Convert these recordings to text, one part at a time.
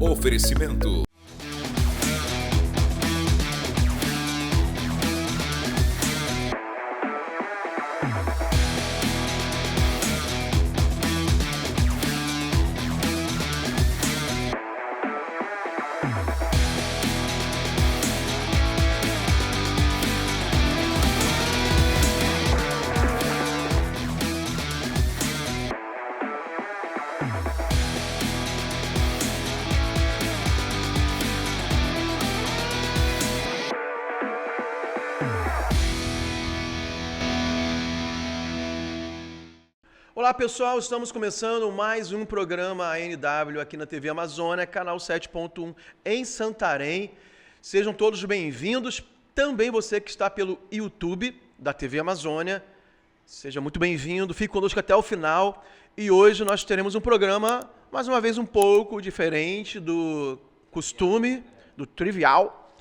Oferecimento. Olá pessoal, estamos começando mais um programa ANW aqui na TV Amazônia, canal 7.1 em Santarém. Sejam todos bem-vindos, também você que está pelo YouTube da TV Amazônia, seja muito bem-vindo, fique conosco até o final. E hoje nós teremos um programa, mais uma vez, um pouco diferente do costume, do trivial,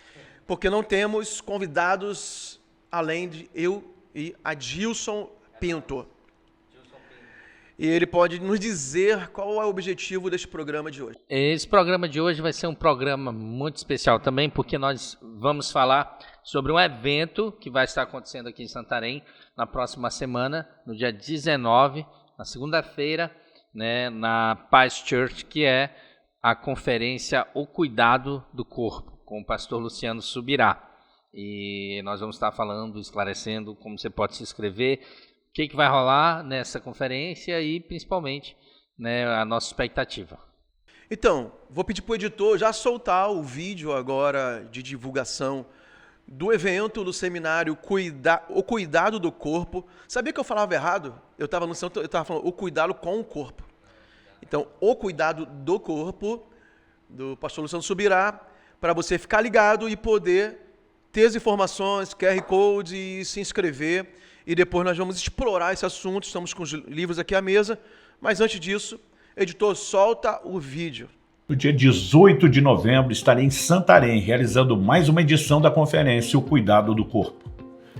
porque não temos convidados além de eu e Adilson Pinto. E ele pode nos dizer qual é o objetivo deste programa de hoje. Esse programa de hoje vai ser um programa muito especial também, porque nós vamos falar sobre um evento que vai estar acontecendo aqui em Santarém na próxima semana, no dia 19, na segunda-feira, né, na Paz Church, que é a conferência O Cuidado do Corpo, com o pastor Luciano Subirá. E nós vamos estar falando, esclarecendo como você pode se inscrever, o que vai rolar nessa conferência e, principalmente, né, a nossa expectativa. Então, vou pedir para o editor já soltar o vídeo agora de divulgação do evento, do seminário O Cuidado do Corpo. Sabia que eu falava errado? Eu estava falando o cuidado com o corpo. Então, O Cuidado do Corpo, do pastor Luciano Subirá, para você ficar ligado e poder ter as informações, QR Code e se inscrever. E depois nós vamos explorar esse assunto, estamos com os livros aqui à mesa. Mas antes disso, editor, solta o vídeo. No dia 18 de novembro, estarei em Santarém, realizando mais uma edição da conferência O Cuidado do Corpo.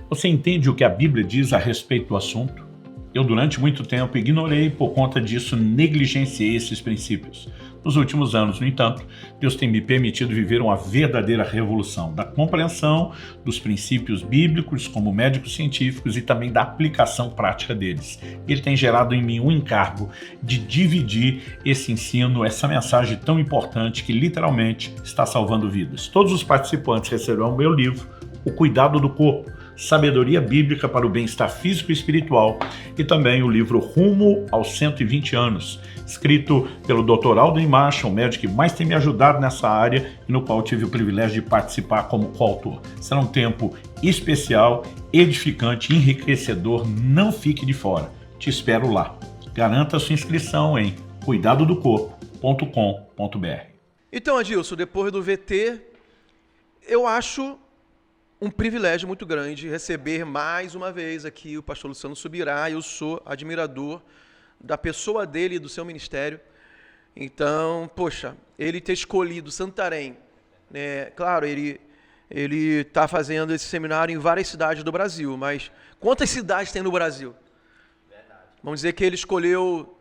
Você entende o que a Bíblia diz a respeito do assunto? Eu, durante muito tempo, ignorei e, por conta disso, negligenciei esses princípios. Nos últimos anos, no entanto, Deus tem me permitido viver uma verdadeira revolução da compreensão dos princípios bíblicos como médicos científicos e também da aplicação prática deles. Ele tem gerado em mim um encargo de dividir esse ensino, essa mensagem tão importante que literalmente está salvando vidas. Todos os participantes receberão o meu livro, O Cuidado do Corpo, Sabedoria Bíblica para o Bem-Estar Físico e Espiritual, e também o livro Rumo aos 120 anos, escrito pelo Dr. Aldrin Marshall, o médico que mais tem me ajudado nessa área e no qual tive o privilégio de participar como coautor. Será um tempo especial, edificante, enriquecedor. Não fique de fora. Te espero lá. Garanta sua inscrição em cuidadodocorpo.com.br. Então, Adilson, depois do VT, eu acho um privilégio muito grande receber mais uma vez aqui o pastor Luciano Subirá. Eu sou admirador da pessoa dele e do seu ministério. Então, poxa, ele ter escolhido Santarém, né? Claro, ele está fazendo esse seminário em várias cidades do Brasil, mas quantas cidades tem no Brasil? Verdade. Vamos dizer que ele escolheu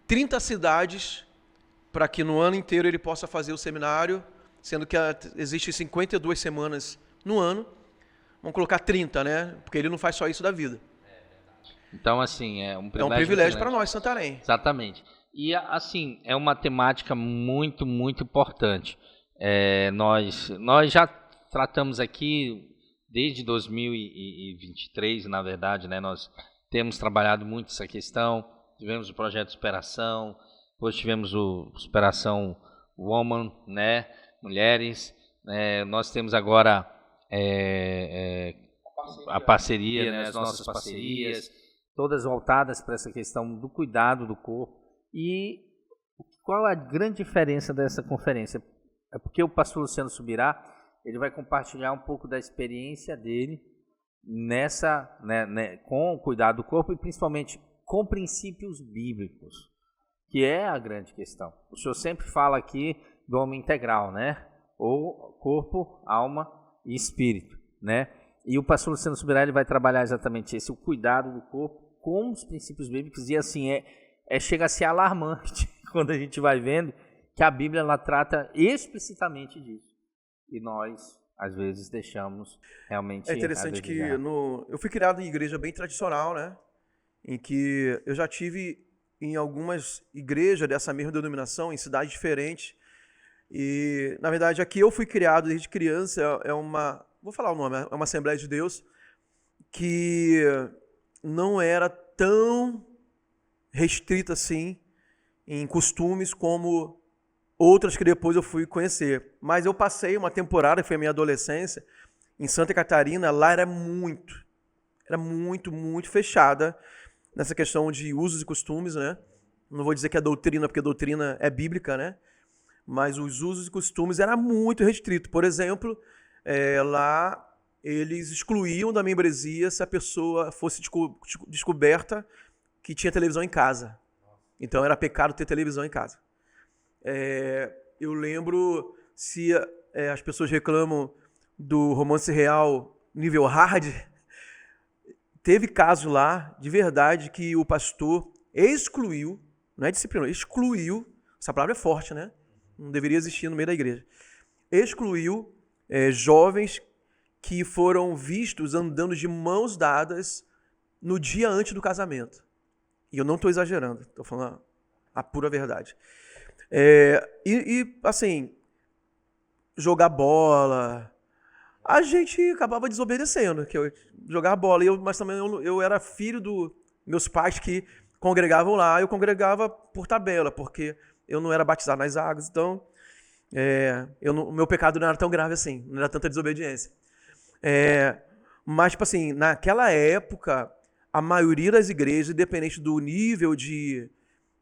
30 cidades para que no ano inteiro ele possa fazer o seminário, sendo que existem 52 semanas no ano. Vamos colocar 30, né? Porque ele não faz só isso da vida. Então, assim, é um privilégio. É um privilégio para nós, Santarém. Exatamente. E, assim, é uma temática muito, muito importante. Nós já tratamos aqui, desde 2023, na verdade, né? Nós temos trabalhado muito essa questão. Tivemos o projeto Superação, depois tivemos o Superação Woman, né? Mulheres. Nós temos agora a parceria, né? As nossas parcerias, todas voltadas para essa questão do cuidado do corpo. E qual a grande diferença dessa conferência? É porque o pastor Luciano Subirá, ele vai compartilhar um pouco da experiência dele nessa, com o cuidado do corpo e principalmente com princípios bíblicos, que é a grande questão. O senhor sempre fala aqui do homem integral, né? Ou corpo, alma e espírito, né? E o pastor Luciano Subirá, ele vai trabalhar exatamente esse, o cuidado do corpo com os princípios bíblicos. E assim, chega a ser alarmante quando a gente vai vendo que a Bíblia ela trata explicitamente disso. E nós, às vezes, deixamos realmente... É interessante que eu fui criado em igreja bem tradicional, né? Em que eu já tive em algumas igrejas dessa mesma denominação, em cidades diferentes. E, na verdade, aqui eu fui criado desde criança, vou falar o nome, é uma Assembleia de Deus, que não era tão restrita assim em costumes como outras que depois eu fui conhecer. Mas eu passei uma temporada, foi a minha adolescência, em Santa Catarina. Lá era muito, muito fechada nessa questão de usos e costumes, né? Não vou dizer que é doutrina, porque a doutrina é bíblica, né? Mas os usos e costumes era muito restrito. Por exemplo, lá eles excluíam da membresia se a pessoa fosse descoberta que tinha televisão em casa. Então era pecado ter televisão em casa. Eu lembro, se as pessoas reclamam do romance real nível hard, teve caso lá, de verdade, que o pastor excluiu, não é disciplinou, excluiu, essa palavra é forte, né? Não deveria existir no meio da igreja. Excluiu jovens que foram vistos andando de mãos dadas no dia antes do casamento. E eu não estou exagerando, estou falando a pura verdade. Assim, jogar bola, a gente acabava desobedecendo, que eu jogava bola, mas também eu era filho dos meus pais que congregavam lá, eu congregava por tabela, porque eu não era batizado nas águas, então o meu pecado não era tão grave assim, não era tanta desobediência. Mas, tipo assim, naquela época, a maioria das igrejas, independente do nível de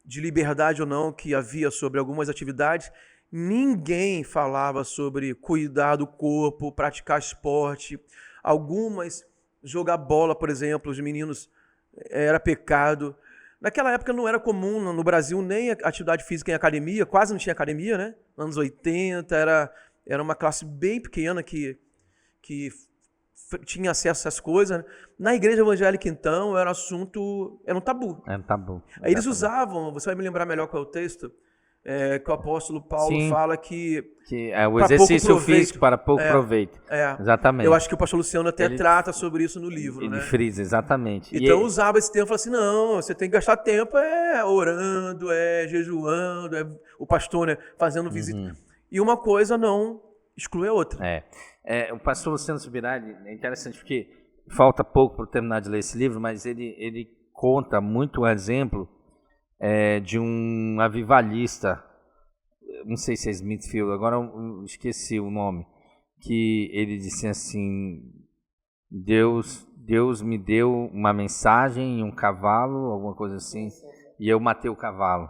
liberdade ou não que havia sobre algumas atividades, ninguém falava sobre cuidar do corpo, praticar esporte. Algumas, jogar bola, por exemplo, os meninos, era pecado. Naquela época não era comum no Brasil nem atividade física em academia, quase não tinha academia, né? Nos anos 80, era uma classe bem pequena que tinha acesso a essas coisas. Na igreja evangélica, então, era um tabu. Era um tabu. Aí eles usavam, você vai me lembrar melhor qual é o texto, que o apóstolo Paulo fala que é o exercício físico para pouco proveito. Exatamente. Eu acho que o pastor Luciano até trata sobre isso no livro, ele né? frisa, exatamente. Então usava esse tempo e falava assim, não, você tem que gastar tempo orando, jejuando, o pastor, né, fazendo visita. E uma coisa não exclui a outra. O pastor Luciano Subirá, é interessante porque falta pouco para terminar de ler esse livro, mas ele conta muito um exemplo de um avivalista, não sei se é Smithfield, agora eu esqueci o nome, que ele disse assim, Deus me deu uma mensagem em um cavalo, alguma coisa assim, e eu matei o cavalo,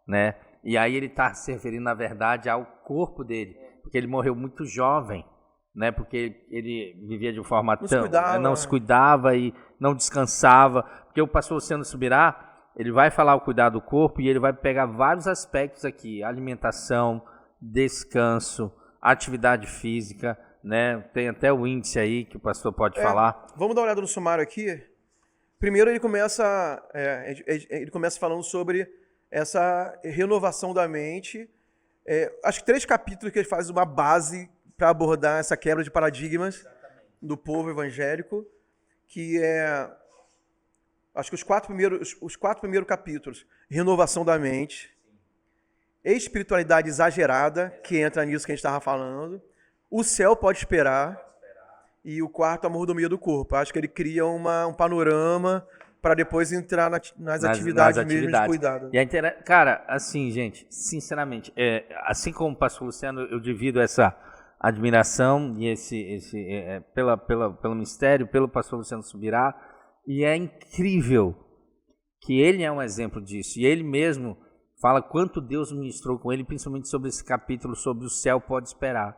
né? E aí ele está se referindo, na verdade, ao corpo dele, porque ele morreu muito jovem, né? Porque ele vivia de forma não se cuidava e não descansava, porque o pastor Luciano Subirá, ele vai falar o cuidado do corpo e ele vai pegar vários aspectos aqui, alimentação, descanso, atividade física, né? Tem até o índice aí que o pastor pode falar. Vamos dar uma olhada no sumário aqui. Primeiro ele começa falando sobre essa renovação da mente. Acho que 3 capítulos que ele faz uma base para abordar essa quebra de paradigmas do povo evangélico, que acho que os 4 primeiros capítulos, renovação da mente, espiritualidade exagerada, que entra nisso que a gente estava falando, o céu pode esperar, e o 4, a mordomia do corpo. Acho que ele cria um panorama para depois entrar nas atividades mesmo de cuidado. E cara, assim, gente, sinceramente, assim como o pastor Luciano, eu divido essa admiração e pelo ministério, pelo pastor Luciano Subirá, e é incrível que ele é um exemplo disso, e ele mesmo fala quanto Deus ministrou com ele, principalmente sobre esse capítulo, sobre o céu pode esperar.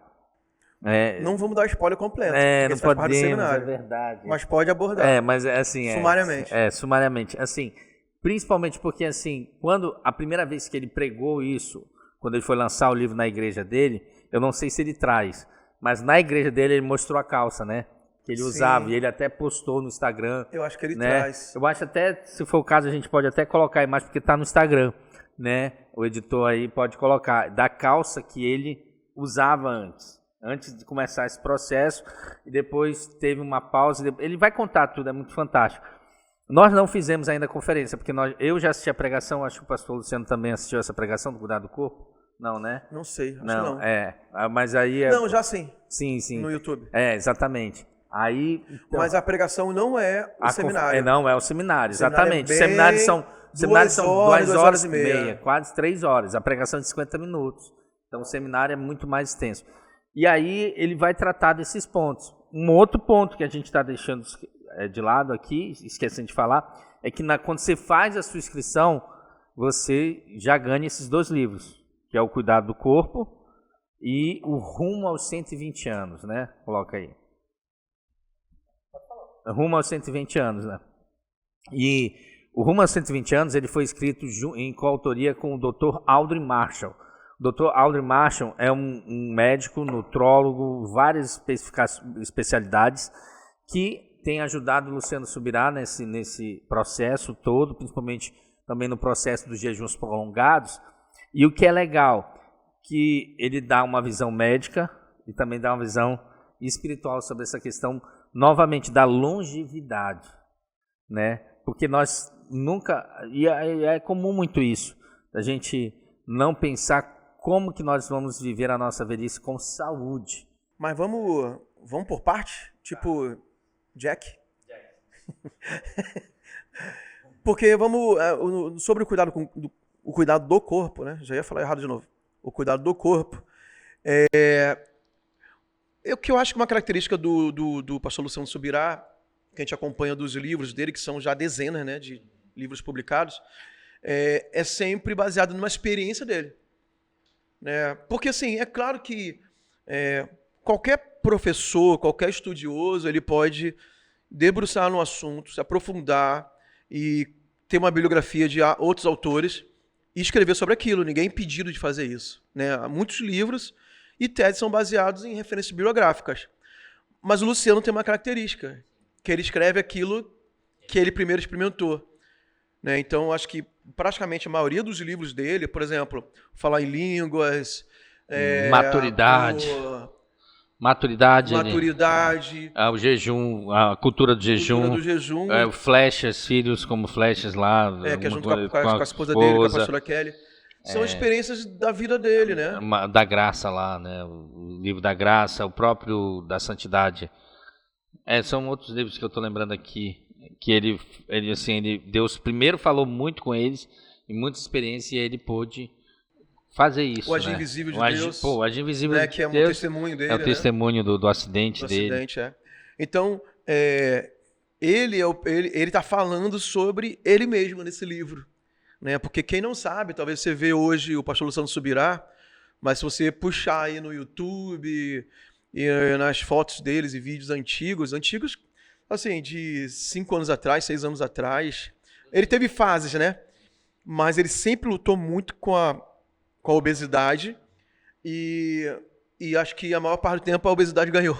Não vamos dar spoiler completo, não podemos, é verdade. Mas pode abordar. Mas assim, sumariamente. Sumariamente, assim, principalmente porque assim, quando a primeira vez que ele pregou isso, quando ele foi lançar o livro na igreja dele, eu não sei se ele traz, mas na igreja dele ele mostrou a calça, né? Que ele usava, e ele até postou no Instagram. Eu acho que ele né? traz. Eu acho até, se for o caso, a gente pode até colocar a imagem, porque está no Instagram. né? O editor aí pode colocar, da calça que ele usava antes de começar esse processo, e depois teve uma pausa. Ele vai contar tudo, é muito fantástico. Nós não fizemos ainda a conferência, porque eu já assisti a pregação, acho que o pastor Luciano também assistiu essa pregação do Cuidado do Corpo. Não, né? Não sei, acho Não, que não. mas aí... Não, já sim. Sim. No YouTube. Exatamente. Aí, então, mas a pregação não é o seminário. Não, é o seminário, O exatamente. seminário Seminários são 2 horas e meia, quase 3 horas. A pregação é de 50 minutos. Então o seminário é muito mais extenso. E aí ele vai tratar desses pontos. Um outro ponto que a gente está deixando de lado aqui, esquecendo de falar, é que quando você faz a sua inscrição, você já ganha esses 2 livros, que é o Cuidado do Corpo e o Rumo aos 120 anos, né? Coloca aí. Rumo aos 120 anos, né? E o Rumo aos 120 anos ele foi escrito em coautoria com o Dr. Aldrin Marshall. O Dr. Aldrin Marshall é um médico, nutrólogo, várias especialidades, que tem ajudado o Luciano Subirá nesse processo todo, principalmente também no processo dos jejuns prolongados. E o que é legal, que ele dá uma visão médica e também dá uma visão espiritual sobre essa questão, novamente, da longevidade, né? Porque nós nunca, e é comum muito isso, a gente não pensar como que nós vamos viver a nossa velhice com saúde. Mas vamos por parte? Tipo, Jack? Porque sobre o cuidado do corpo, né? Já ia falar errado de novo. O cuidado do corpo. O que eu acho que uma característica do pastor Luciano Subirá, que a gente acompanha dos livros dele, que são já dezenas, né, de livros publicados, é sempre baseado numa experiência dele. Né? Porque, assim, é claro que qualquer professor, qualquer estudioso, ele pode debruçar no assunto, se aprofundar e ter uma bibliografia de outros autores e escrever sobre aquilo. Ninguém é impedido de fazer isso. Né? Muitos livros e teses são baseados em referências bibliográficas. Mas o Luciano tem uma característica, que ele escreve aquilo que ele primeiro experimentou. Né? Então, acho que praticamente a maioria dos livros dele, por exemplo, Falar em Línguas... Maturidade. Maturidade. O jejum, a cultura do jejum. Flechas, filhos como flechas lá. Que é junto com a esposa dele, com a pastora Kelly. São experiências da vida dele, né? Da graça lá, né? O livro da graça, o próprio da santidade. São outros livros que eu estou lembrando aqui, que ele Deus primeiro falou muito com eles, e muita experiência, e ele pôde fazer isso. O Agir Invisível de Deus. O Agir Invisível de que é um Deus, testemunho dele. É o testemunho do acidente dele. Então, ele está falando sobre ele mesmo nesse livro. Né? Porque quem não sabe, talvez você vê hoje o pastor Luciano Subirá, mas se você puxar aí no YouTube e nas fotos deles e vídeos antigos, assim, de 5 anos atrás, 6 anos atrás, ele teve fases, né? Mas ele sempre lutou muito com a obesidade e acho que a maior parte do tempo a obesidade ganhou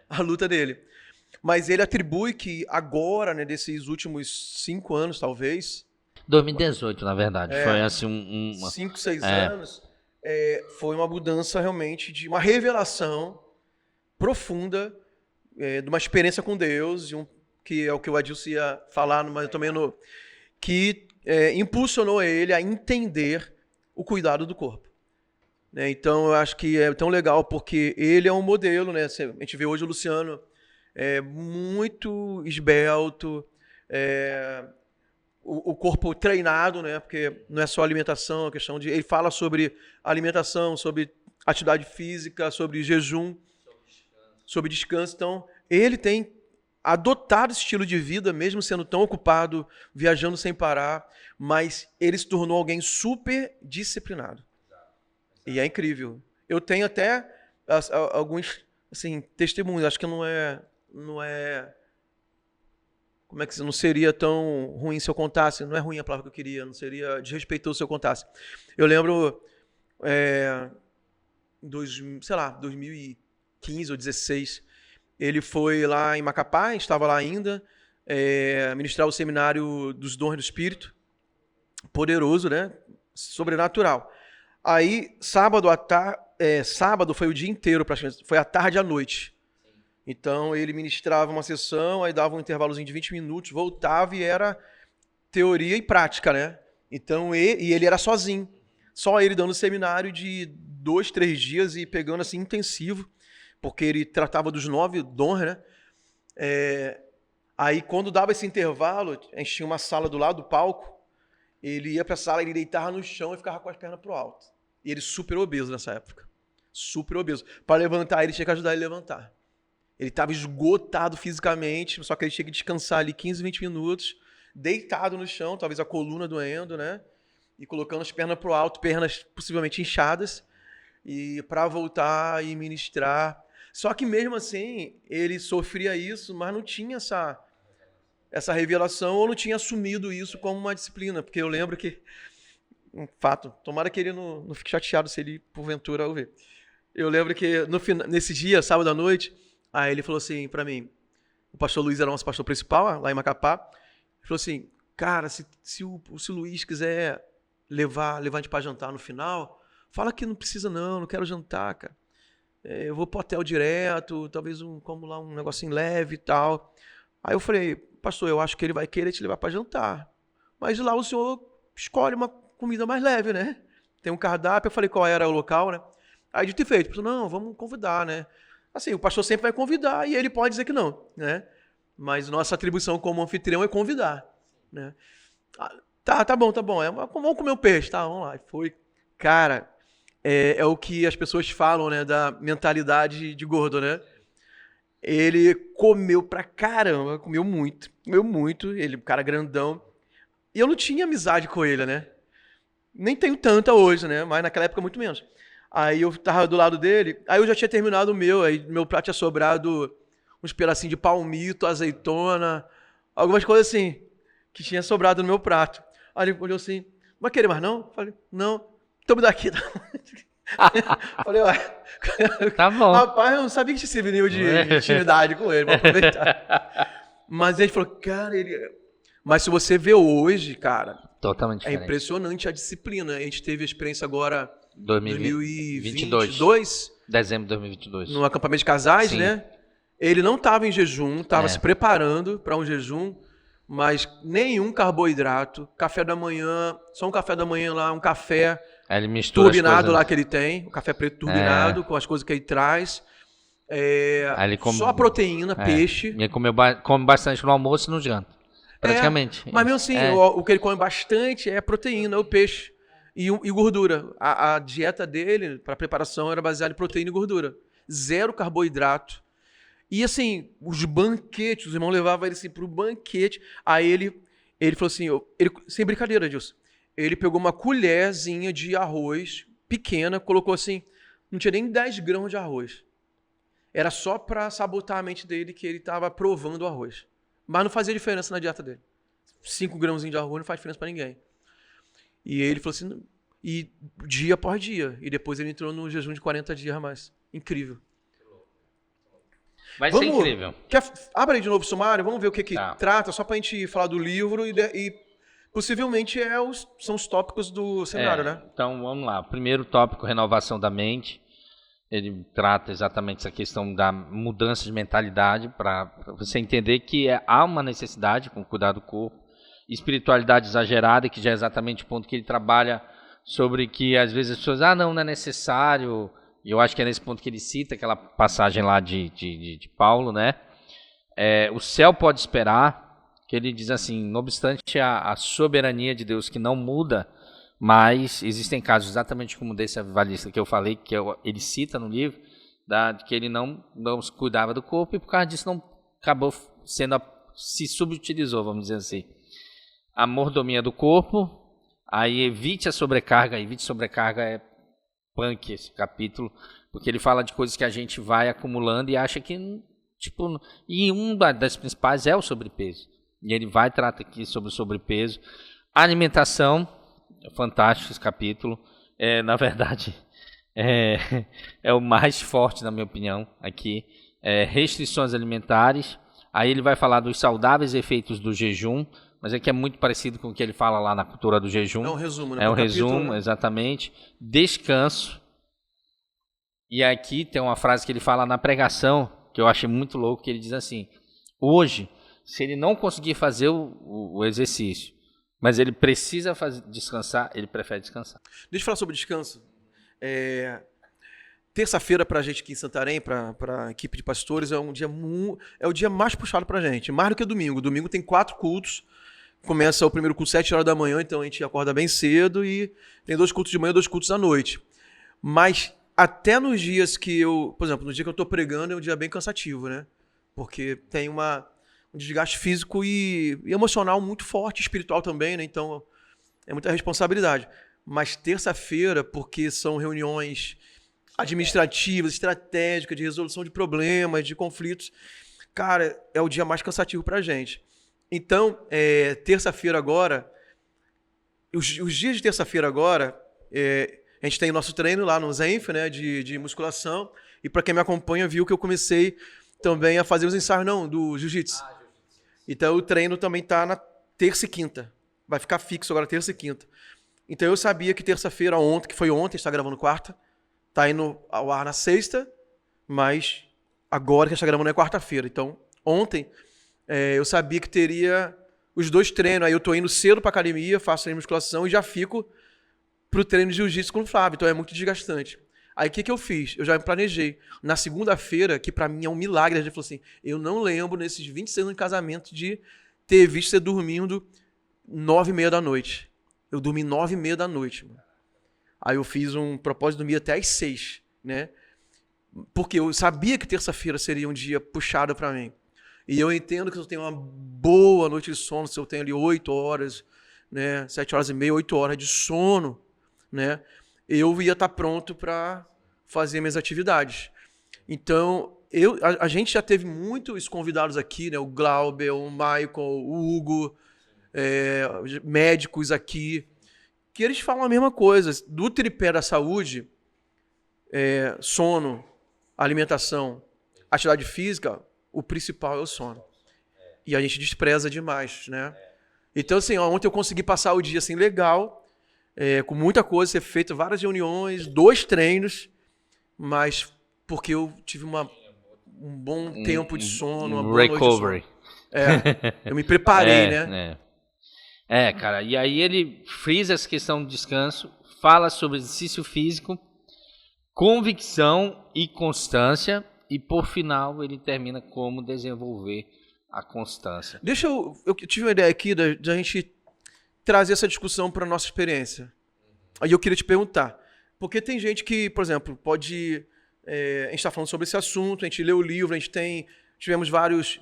a luta dele. Mas ele atribui que agora, né, desses últimos 5 anos, talvez... 2018, na verdade. Foi assim 5, 6 anos. Foi uma mudança realmente de uma revelação profunda de uma experiência com Deus, que é o que o Adilson ia falar, mas também que impulsionou ele a entender o cuidado do corpo. Né? Então, eu acho que é tão legal, porque ele é um modelo. Né? A gente vê hoje o Luciano muito esbelto, o corpo treinado, né? Porque não é só alimentação, a questão de... Ele fala sobre alimentação, sobre atividade física, sobre jejum, sobre descanso. Então, ele tem adotado esse estilo de vida, mesmo sendo tão ocupado, viajando sem parar, mas ele se tornou alguém super disciplinado. E é incrível. Eu tenho até alguns assim, testemunhos, acho que não é como é que não seria tão ruim se eu contasse, não é ruim a palavra que eu queria, não seria desrespeitoso se eu contasse. Eu lembro 2015 ou 2016, ele foi lá em Macapá, estava lá ainda, ministrar o seminário dos dons do Espírito, poderoso, né? sobrenatural. Aí, sábado foi o dia inteiro, praticamente, foi à tarde e à noite. Então, ele ministrava uma sessão, aí dava um intervalozinho de 20 minutos, voltava e era teoria e prática, né? Então, e ele era sozinho. Só ele dando seminário de 2, 3 dias e pegando assim intensivo, porque ele tratava dos 9 dons, né? Aí, quando dava esse intervalo, a gente tinha uma sala do lado do palco, ele ia pra sala, ele deitava no chão e ficava com as pernas pro alto. E ele super obeso nessa época. Super obeso. Para levantar, ele tinha que ajudar ele a levantar. Ele estava esgotado fisicamente, só que ele tinha que descansar ali 15, 20 minutos, deitado no chão, talvez a coluna doendo, né? E colocando as pernas pro alto, pernas possivelmente inchadas, e para voltar e ministrar. Só que mesmo assim, ele sofria isso, mas não tinha essa revelação, ou não tinha assumido isso como uma disciplina, porque eu lembro que, um fato, tomara que ele não fique chateado se ele porventura ouvir. Eu lembro que nesse dia, sábado à noite, aí ele falou assim pra mim, o pastor Luiz era o nosso pastor principal, lá em Macapá, ele falou assim, cara, se o Luiz quiser levar a gente pra jantar no final, fala que não precisa não quero jantar, cara. Eu vou pro hotel direto, talvez como lá um negocinho leve e tal. Aí eu falei, pastor, eu acho que ele vai querer te levar pra jantar, mas lá o senhor escolhe uma comida mais leve, né? Tem um cardápio, eu falei qual era o local, né? Aí dito e feito, pastor, não, vamos convidar, né? Assim, o pastor sempre vai convidar e ele pode dizer que não, né? Mas nossa atribuição como anfitrião é convidar, né? Tá bom. Vamos comer um peixe, tá? Vamos lá. E foi, cara, é o que as pessoas falam, né? Da mentalidade de gordo, né? Ele comeu pra caramba, comeu muito, ele, um cara grandão. E eu não tinha amizade com ele, né? Nem tenho tanta hoje, né? Mas naquela época muito menos. Aí eu tava do lado dele, aí eu já tinha terminado o meu, aí meu prato tinha sobrado uns pedacinhos de palmito, azeitona, algumas coisas assim, que tinha sobrado no meu prato. Aí ele olhou assim, vai querer mais não? Falei, não, então me dá aqui. Falei, ué. Tá bom. Rapaz, eu não sabia que tinha esse nível de intimidade com ele, vou aproveitar. Mas ele falou, cara, mas se você vê hoje, cara, totalmente diferente. É impressionante a disciplina. A gente teve a experiência agora 2022. Dezembro de 2022. No acampamento de casais, sim, né? Ele não estava em jejum, estava se preparando para um jejum, mas nenhum carboidrato, café da manhã, só um café da manhã lá, um café ele mistura turbinado lá que ele tem, o café preto turbinado com as coisas que ele traz. Ele só a proteína, peixe. Ele come bastante no almoço e no janta, praticamente. Mas mesmo assim, o que ele come bastante é proteína, o peixe e gordura. A dieta dele, para preparação, era baseada em proteína e gordura. Zero carboidrato. E assim, os banquetes, os irmãos levavam ele assim pro banquete. Aí ele falou assim, sem brincadeira, Dilson, ele pegou uma colherzinha de arroz pequena, colocou assim, não tinha nem 10 gramas de arroz. Era só para sabotar a mente dele que ele estava provando o arroz. Mas não fazia diferença na dieta dele. 5 gramas de arroz não faz diferença para ninguém. E ele falou assim, e dia após dia. E depois ele entrou no jejum de 40 dias a mais. Incrível. Vai ser incrível. Abre aí de novo o sumário, vamos ver o que trata, só pra gente falar do livro e possivelmente são os tópicos do seminário, né? Então vamos lá. Primeiro tópico, renovação da mente. Ele trata exatamente essa questão da mudança de mentalidade para você entender que há uma necessidade com cuidar do corpo. Espiritualidade exagerada, que já é exatamente o ponto que ele trabalha sobre que às vezes as pessoas, não é necessário. E eu acho que é nesse ponto que ele cita aquela passagem lá de Paulo, né? O céu pode esperar, que ele diz assim, não obstante a soberania de Deus que não muda, mas existem casos exatamente como desse avivalista que eu falei, que ele cita no livro, que ele não se cuidava do corpo e por causa disso não acabou se subutilizou, vamos dizer assim. A mordomia do corpo, aí evite a sobrecarga é punk esse capítulo, porque ele fala de coisas que a gente vai acumulando e acha que, e uma das principais é o sobrepeso. E ele vai tratar aqui sobre o sobrepeso. A alimentação, é fantástico esse capítulo, na verdade, é o mais forte, na minha opinião, aqui. Restrições alimentares, aí ele vai falar dos saudáveis efeitos do jejum, mas é que é muito parecido com o que ele fala lá na Cultura do Jejum. É um resumo, né? É um Por capítulo, resumo, né? exatamente. Descanso. E aqui tem uma frase que ele fala na pregação, que eu achei muito louco, que ele diz assim: hoje, se ele não conseguir fazer o exercício, mas ele precisa descansar, ele prefere descansar. Deixa eu falar sobre descanso. Terça-feira pra gente aqui em Santarém, pra equipe de pastores, é o dia mais puxado pra gente, mais do que domingo. Domingo tem 4 cultos, começa o primeiro culto 7 horas da manhã, então a gente acorda bem cedo e tem 2 cultos de manhã e 2 cultos à noite. Mas até nos dias que por exemplo, no dia que eu tô pregando é um dia bem cansativo, né? Porque tem um desgaste físico e emocional muito forte, espiritual também, né? Então é muita responsabilidade. Mas terça-feira, porque são reuniões administrativas, estratégicas, de resolução de problemas, de conflitos, cara, é o dia mais cansativo pra gente. Então, terça-feira agora, os dias de terça-feira agora, a gente tem o nosso treino lá no Zenf, né, de musculação, e para quem me acompanha viu que eu comecei também a fazer os ensaios, do jiu-jitsu. Então o treino também tá na terça e quinta, vai ficar fixo agora terça e quinta. Então eu sabia que terça-feira, que foi ontem, a gente tá gravando quarta, tá indo ao ar na sexta, mas agora que a gente tá gravando é quarta-feira. Então, ontem, eu sabia que teria os 2 treinos. Aí eu tô indo cedo pra academia, faço treino de musculação e já fico pro treino de jiu-jitsu com o Flávio. Então é muito desgastante. Aí o que eu fiz? Eu já me planejei. Na segunda-feira, que pra mim é um milagre, a gente falou assim, eu não lembro nesses 26 anos de casamento de ter visto você dormindo 9h30 da noite. Eu dormi 9h30 da noite, mano. Aí eu fiz um propósito de dormir até às 6, né? Porque eu sabia que terça-feira seria um dia puxado para mim. E eu entendo que se eu tenho uma boa noite de sono, se eu tenho ali 8 horas, né? 7 horas e meia, 8 horas de sono, né? Eu ia estar pronto para fazer minhas atividades. Então, a gente já teve muitos convidados aqui, né? O Glauber, o Michael, o Hugo, médicos aqui, que eles falam a mesma coisa. Do tripé da saúde, sono, alimentação, atividade física, o principal é o sono. E a gente despreza demais, né? Então, assim, ontem eu consegui passar o dia assim, legal, com muita coisa, ser feito várias reuniões, 2 treinos, mas porque eu tive um bom tempo de sono, uma boa recovery. Noite de sono. Eu me preparei, né? Cara, e aí ele frisa essa questão do descanso, fala sobre exercício físico, convicção e constância, e por final ele termina como desenvolver a constância. Eu tive uma ideia aqui da gente trazer essa discussão para a nossa experiência. Aí eu queria te perguntar, porque tem gente que, por exemplo, pode... a gente está falando sobre esse assunto, a gente lê o livro, tivemos várias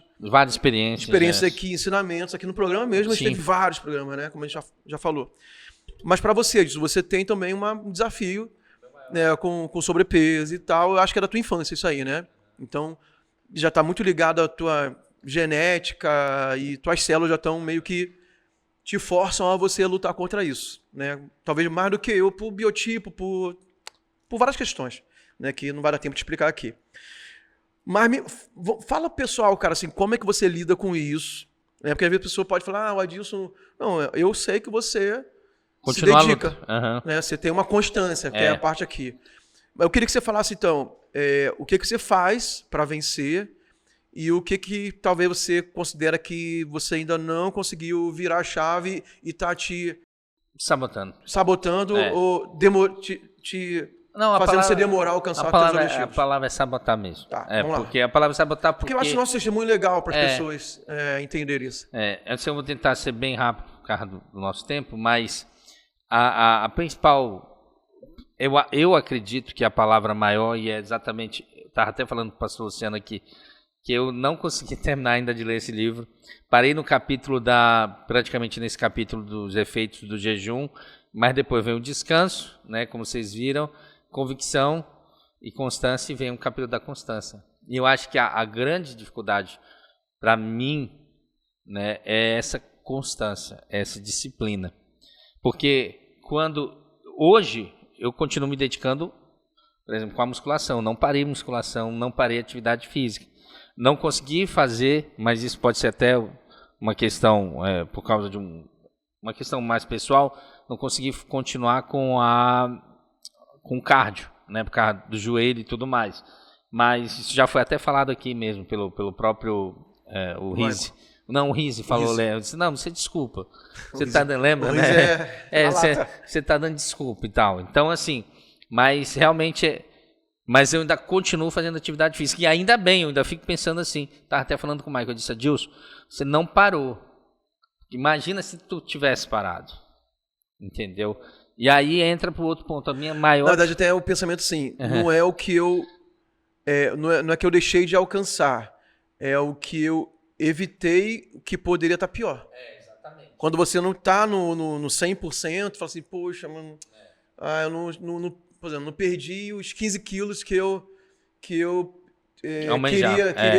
experiências aqui, ensinamentos aqui no programa mesmo, a gente teve vários programas, né, como a gente já falou. Mas para você tem também um desafio, né, com sobrepeso e tal, eu acho que é da tua infância isso aí, né? Então, já está muito ligado à tua genética e tuas células já estão meio que te forçam a você lutar contra isso, né? Talvez mais do que eu, por biotipo, por várias questões, né, que não vai dar tempo de explicar aqui. Mas fala pessoal, cara, assim, como é que você lida com isso? Porque às vezes a pessoa pode falar, o Adilson... Não, eu sei que você se dedica. Né? Você tem uma constância, que é a parte aqui. Mas eu queria que você falasse, então, o que você faz para vencer e o que talvez você considera que você ainda não conseguiu virar a chave e tá te... Sabotando ou fazendo você demorar a alcançar os seus objetivos. A palavra é sabotar mesmo. Tá, porque a palavra é sabotar porque eu acho nosso testemunho legal para as pessoas entenderem isso. Eu vou tentar ser bem rápido por causa do nosso tempo, mas a principal... Eu acredito que a palavra maior, e é exatamente... Eu estava até falando com o pastor Luciano aqui, que eu não consegui terminar ainda de ler esse livro. Parei no capítulo praticamente nesse capítulo dos efeitos do jejum, mas depois vem o descanso, né, como vocês viram, convicção e constância, e vem um capítulo da constância. E eu acho que a grande dificuldade para mim, né, é essa constância, essa disciplina. Porque hoje eu continuo me dedicando, por exemplo, com a musculação. Não parei musculação, não parei atividade física. Não consegui fazer, mas isso pode ser até uma questão, por causa de uma questão mais pessoal, não consegui continuar com o cardio, né, por causa do joelho e tudo mais. Mas isso já foi até falado aqui mesmo pelo próprio o Rizzi. Não, o Rizzi falou, Léo. Eu disse, não, você desculpa. Você tá dando, lembra, né? Você tá dando desculpa e tal. Então, assim, mas realmente mas eu ainda continuo fazendo atividade física. E ainda bem, eu ainda fico pensando assim. Estava até falando com o Michael, eu disse, Adilson, você não parou. Imagina se tu tivesse parado. Entendeu? E aí entra pro outro ponto. A minha maior... Na verdade, até o pensamento assim, não é o que eu... não é que eu deixei de alcançar. É o que eu evitei que poderia estar pior. Exatamente. Quando você não está no 100%, fala assim, poxa, mano, eu por exemplo, não perdi os 15 quilos que eu queria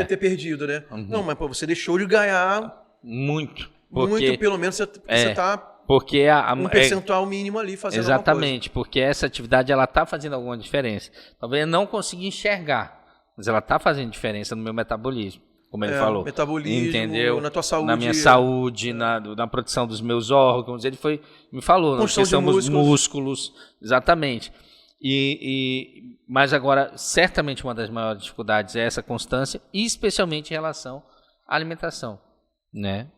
ter perdido, né? Uhum. Não, mas você deixou de ganhar muito. Muito, pelo menos você está porque um percentual mínimo ali fazendo alguma coisa. Exatamente, porque essa atividade ela está fazendo alguma diferença. Talvez eu não consiga enxergar, mas ela está fazendo diferença no meu metabolismo, como ele falou. Metabolismo, entendeu? Na tua saúde. Na minha saúde, na produção dos meus órgãos. Ele me falou, na questão dos músculos. Exatamente. Mas agora, certamente uma das maiores dificuldades é essa constância, e especialmente em relação à alimentação. Né?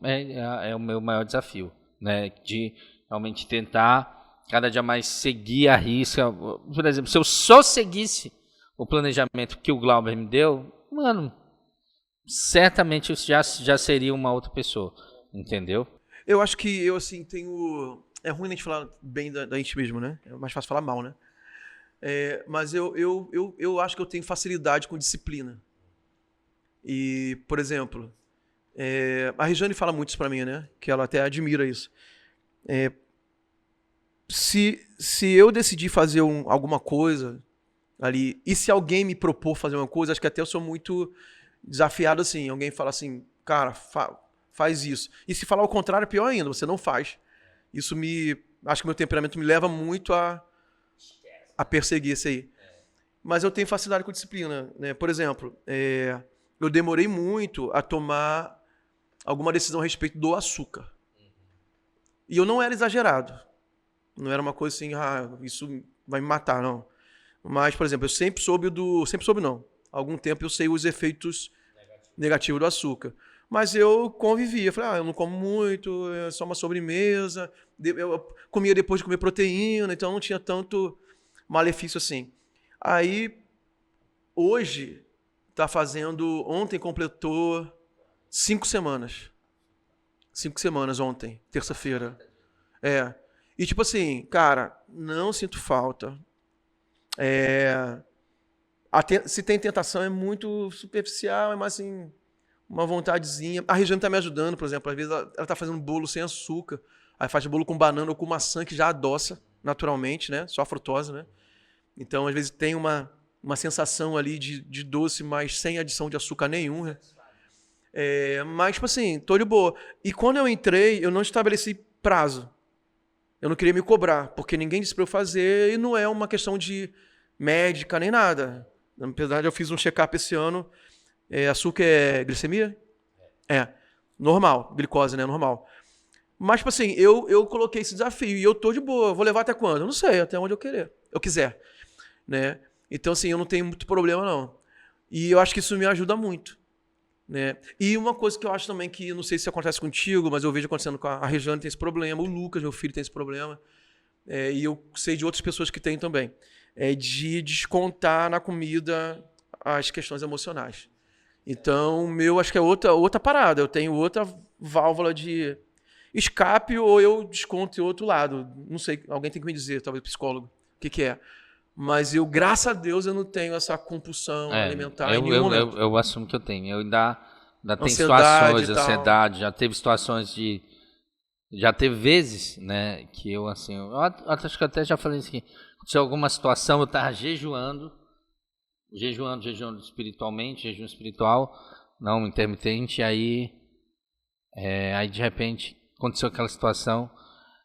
É o meu maior desafio, né? De realmente tentar cada dia mais seguir a risca. Por exemplo, se eu só seguisse o planejamento que o Glauber me deu, mano, certamente eu já seria uma outra pessoa, entendeu? Eu acho que eu assim tenho... É ruim a gente falar bem da gente mesmo, né? É mais fácil falar mal, né? Mas eu acho que eu tenho facilidade com disciplina. E, por exemplo, a Regiane fala muito isso pra mim, né? Que ela até admira isso. Se eu decidir fazer alguma coisa ali, e se alguém me propor fazer uma coisa, acho que até eu sou muito desafiado assim. Alguém fala assim, cara, faz isso. E se falar o contrário, é pior ainda, você não faz. Isso acho que meu temperamento me leva muito a perseguir isso aí. Mas eu tenho facilidade com disciplina, né? Por exemplo, eu demorei muito a tomar alguma decisão a respeito do açúcar. E eu não era exagerado. Não era uma coisa assim, isso vai me matar, não. Mas, por exemplo, eu sempre soube não. Há algum tempo eu sei os efeitos negativos do açúcar. Mas eu convivia. Falei, eu não como muito, é só uma sobremesa. Eu comia depois de comer proteína, então não tinha tanto malefício assim. Aí, hoje, ontem completou 5 semanas. 5 semanas ontem, terça-feira. E tipo assim, cara, não sinto falta. Se tem tentação é muito superficial, é mais assim, uma vontadezinha. A Regiane tá me ajudando, por exemplo, às vezes ela tá fazendo bolo sem açúcar, aí faz bolo com banana ou com maçã que já adoça naturalmente, né? Só a frutose, né? Então, às vezes tem uma sensação ali de doce, mas sem adição de açúcar nenhum, né? Mas, tipo assim, tô de boa. E quando eu entrei, eu não estabeleci prazo. Eu não queria me cobrar, porque ninguém disse pra eu fazer e não é uma questão de médica nem nada. Na verdade, eu fiz um check-up esse ano. Açúcar é glicemia? Normal. Glicose, né? Normal. Mas, tipo assim, eu coloquei esse desafio e eu tô de boa. Vou levar até quando? Eu não sei, até onde eu quiser. Né? Então, assim, eu não tenho muito problema, não. E eu acho que isso me ajuda muito. Né? E uma coisa que eu acho também que, não sei se acontece contigo, mas eu vejo acontecendo com a Regiane tem esse problema, o Lucas, meu filho, tem esse problema, e eu sei de outras pessoas que têm também, de descontar na comida as questões emocionais. Então, acho que é outra parada, eu tenho outra válvula de escape ou eu desconto em outro lado. Não sei, alguém tem que me dizer, talvez psicólogo, o que é. Mas eu, graças a Deus, eu não tenho essa compulsão alimentar em nenhum momento. Eu assumo que eu tenho. Eu ainda tenho Situações, ansiedade, já teve situações já teve vezes, né, que eu assim, eu acho que até já falei isso aqui. Aconteceu alguma situação, eu estava jejuando espiritualmente, jejum espiritual, não intermitente, aí de repente aconteceu aquela situação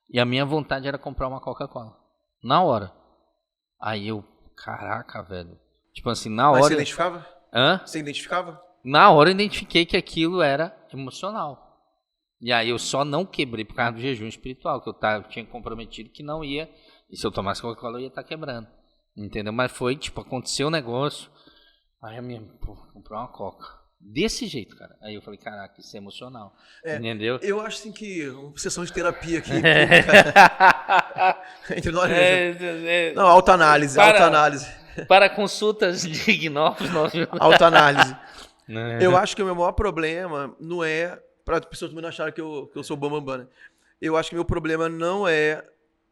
e a minha vontade era comprar uma Coca-Cola. Na hora. Aí eu, caraca, velho. Tipo assim, na hora... Mas você identificava? Hã? Você identificava? Na hora eu identifiquei que aquilo era emocional. E aí eu só não quebrei por causa do jejum espiritual, que eu tinha comprometido que não ia, e se eu tomasse Coca-Cola eu ia estar quebrando, entendeu? Mas foi, tipo, aconteceu um negócio, aí a minha, comprou uma Coca, desse jeito, cara. Aí eu falei, caraca, isso é emocional, entendeu? Eu acho assim que uma sessão de terapia aqui, entre nós não, autoanálise. Para consultas de gnósticos. Autoanálise. Eu acho que o meu maior problema não é, para as pessoas também não acharem que eu sou bambambam, né? Eu acho que meu problema não é,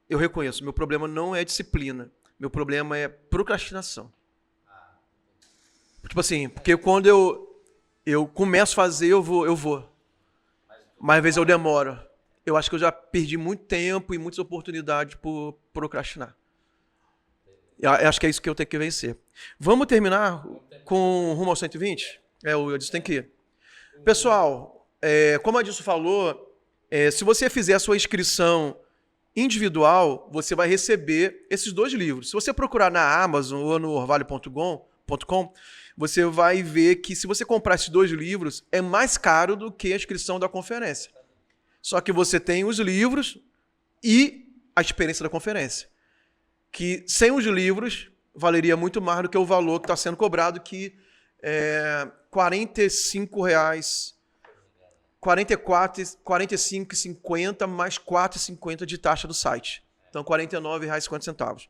eu reconheço, meu problema não é disciplina, meu problema é procrastinação. Tipo assim, porque quando eu começo a fazer, eu vou. Mas às vezes eu demoro. Eu acho que eu já perdi muito tempo e muitas oportunidades por procrastinar. Eu acho que é isso que eu tenho que vencer. Vamos terminar com rumo ao 120? O Adilson tem que ir. Pessoal, como a Adilson falou, se você fizer a sua inscrição individual, você vai receber esses 2 livros. Se você procurar na Amazon ou no orvalho.com, você vai ver que se você comprar esses 2 livros, é mais caro do que a inscrição da conferência. Só que você tem os livros e a experiência da conferência. Que sem os livros, valeria muito mais do que o valor que está sendo cobrado, que é R$45, 45,50 mais R$4,50 de taxa do site. Então, R$49,50.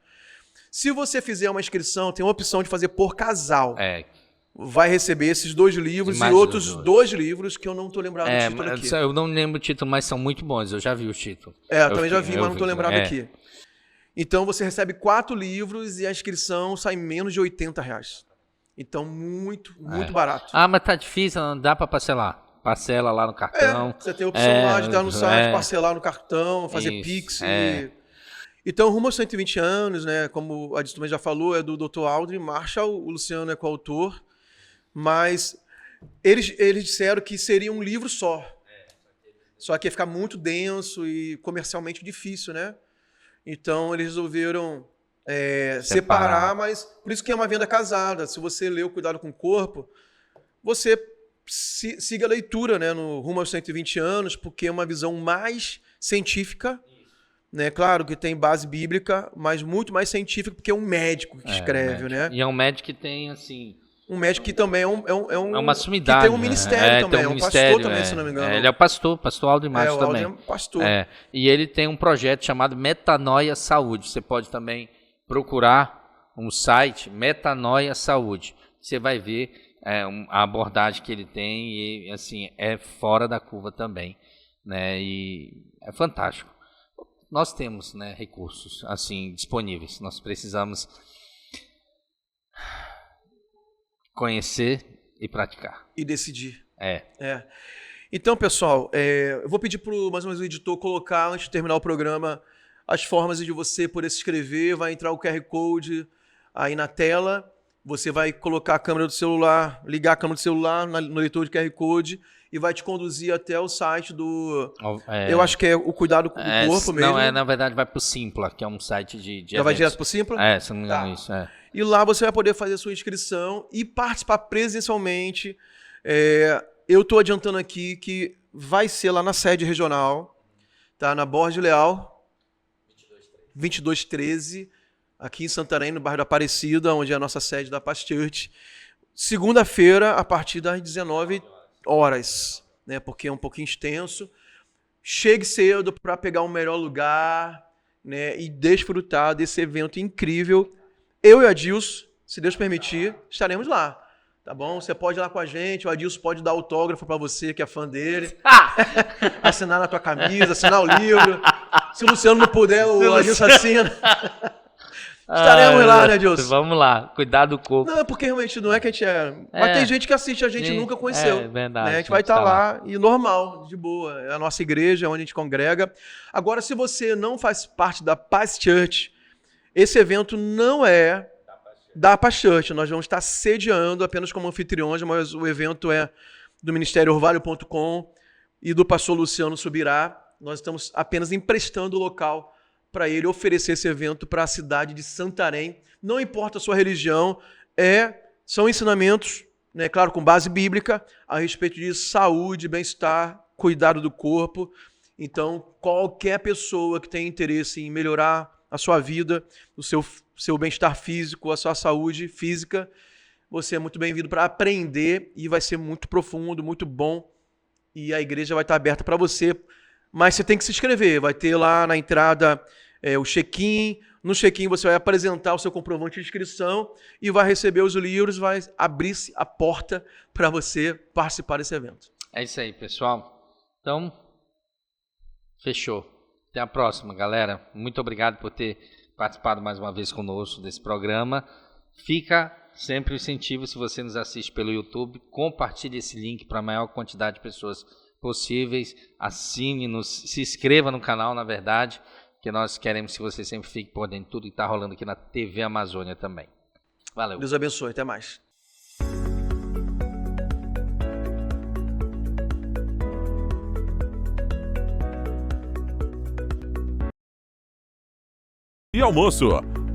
Se você fizer uma inscrição, tem uma opção de fazer por casal. Vai receber esses 2 livros e outros 2 livros que eu não estou lembrado do título aqui. Eu não lembro o título, mas são muito bons. Eu já vi o título. Eu também já vi, mas não estou lembrado aqui. Então, você recebe 4 livros e a inscrição sai menos de R$80. Então, muito barato. Mas tá difícil, não dá para parcelar. Parcela lá no cartão. Você tem a opção lá de estar no site, parcelar no cartão, fazer Pix. Então, rumo aos 120 anos, né? Como a Adilson também já falou, é do Dr. Aldrin Marshall, o Luciano é coautor. Mas eles disseram que seria um livro só. Só que ia ficar muito denso e comercialmente difícil, né? Então, eles resolveram separar, mas por isso que é uma venda casada. Se você lê o Cuidado com o Corpo, você siga a leitura, né, no rumo aos 120 anos, porque é uma visão mais científica, né? Claro que tem base bíblica, mas muito mais científica, porque é um médico que escreve, né? E é um médico que tem, assim... Um médico que também é uma sumidade. Que tem um ministério também, é um pastor também, se não me engano. Ele é o pastor Aldrin Marshall também. O Aldrin é pastor. E ele tem um projeto chamado Metanoia Saúde. Você pode também procurar um site, Metanoia Saúde. Você vai ver a abordagem que ele tem e, assim, é fora da curva também, né? E é fantástico. Nós temos, né, recursos assim disponíveis. Nós precisamos conhecer e praticar. E decidir. Então, pessoal, eu vou pedir mais ou menos o editor colocar, antes de terminar o programa, as formas de você poder se inscrever. Vai entrar o QR Code aí na tela. Você vai colocar a câmera do celular, ligar a câmera do celular no leitor de QR Code e vai te conduzir até o site do... eu acho que é o Cuidado do Corpo mesmo. Não, na verdade vai para o Simpla, que é um site de Já vai direto para o Simpla? Se não me engano isso. E lá você vai poder fazer a sua inscrição e participar presencialmente. Eu estou adiantando aqui que vai ser lá na sede regional, tá? Na Borges Leal, 2213, aqui em Santarém, no bairro da Aparecida, onde é a nossa sede da Paz Church. Segunda-feira, a partir das 19 horas, né? Porque é um pouquinho extenso. Chegue cedo para pegar o melhor lugar, né? E desfrutar desse evento incrível. Eu e a Adilson, se Deus permitir, estaremos lá. Tá bom? Você pode ir lá com a gente, o Adilson pode dar autógrafo para você, que é fã dele. Assinar na tua camisa, assinar o livro. Se o Luciano não puder, o Adilson assina. Estaremos lá, né, Adilson? Vamos lá, cuidar do corpo. Não, porque realmente não é que a gente Mas tem gente que assiste, a gente nunca conheceu. É verdade. Né? A gente vai estar lá e normal, de boa. É a nossa igreja, onde a gente congrega. Agora, se você não faz parte da Paz Church, esse evento não é da Paz Church. Nós vamos estar sediando apenas como anfitriões, mas o evento é do Ministério Orvalho.com e do pastor Luciano Subirá. Nós estamos apenas emprestando o local para ele oferecer esse evento para a cidade de Santarém. Não importa a sua religião, são ensinamentos, né, claro, com base bíblica, a respeito de saúde, bem-estar cuidado do corpo. Então, qualquer pessoa que tenha interesse em melhorar a sua vida, o seu bem-estar físico, a sua saúde física, você é muito bem-vindo para aprender e vai ser muito profundo, muito bom. E a igreja vai estar aberta para você. Mas você tem que se inscrever. Vai ter lá na entrada o check-in. No check-in você vai apresentar o seu comprovante de inscrição e vai receber os livros, vai abrir-se a porta para você participar desse evento. É isso aí, pessoal. Então, fechou. Até a próxima, galera. Muito obrigado por ter participado mais uma vez conosco desse programa. Fica sempre o incentivo, se você nos assiste pelo YouTube, compartilhe esse link para a maior quantidade de pessoas possíveis. Assine-nos, se inscreva no canal, na verdade, que nós queremos que você sempre fique por dentro de tudo que está rolando aqui na TV Amazônia também. Valeu. Deus abençoe. Até mais. E almoço.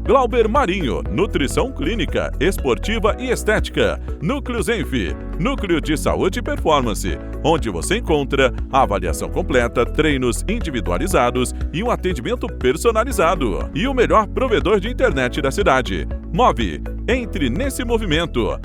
Glauber Marinho, Nutrição Clínica, Esportiva e Estética. Núcleo Zenf, Núcleo de Saúde e Performance, onde você encontra a avaliação completa, treinos individualizados e um atendimento personalizado. E o melhor provedor de internet da cidade. Move, entre nesse movimento.